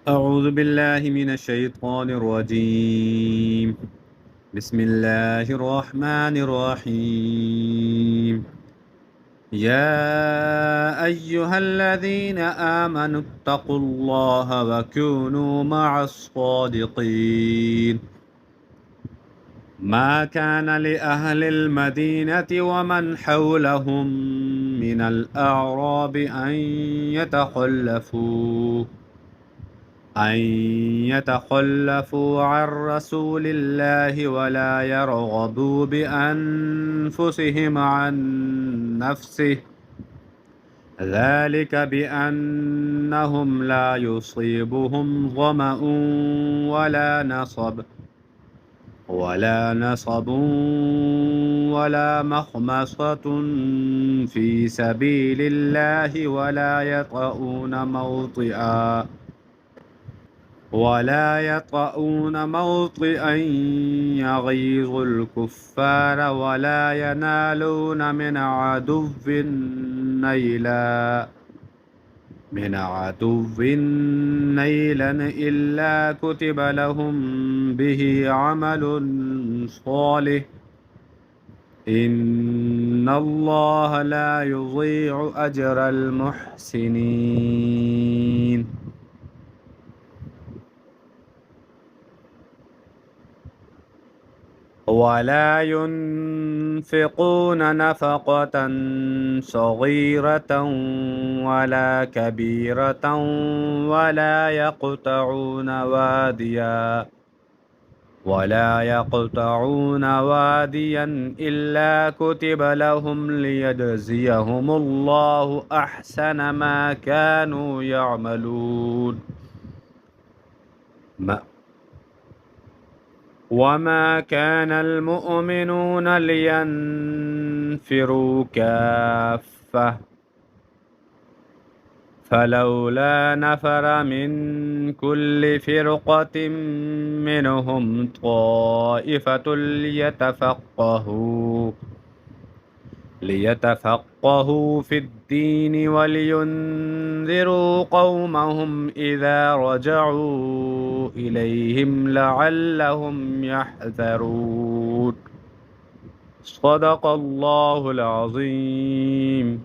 أعوذ بالله من الشيطان الرجيم. بسم الله الرحمن الرحيم. يا أيها الذين آمنوا اتقوا الله وكونوا مع الصادقين. ما كان لأهل المدينة ومن حولهم من الأعراب أن يتخلفوا عن رسول الله ولا يرغبوا بأنفسهم عن نفسه، ذلك بأنهم لا يصيبهم ظمأ ولا نصب ولا مخمصة في سبيل الله ولا يطؤون موطئا يغيظ الكفار ولا ينالون من عدو نيلا إلا كتب لهم به عمل صالح. إن الله لا يضيع أجر المحسنين. ولا ينفقون نفقة صغيرة ولا كبيرة ولا يقطعون واديا إلا كتب لهم ليجزيهم الله أحسن ما كانوا يعملون. وما كان المؤمنون لينفروا كافة، فلولا نفر من كل فرقة منهم طائفة ليتفقهوا في الدين ولينذروا قومهم إذا رجعوا إليهم لعلهم يحذرون. صدق الله العظيم.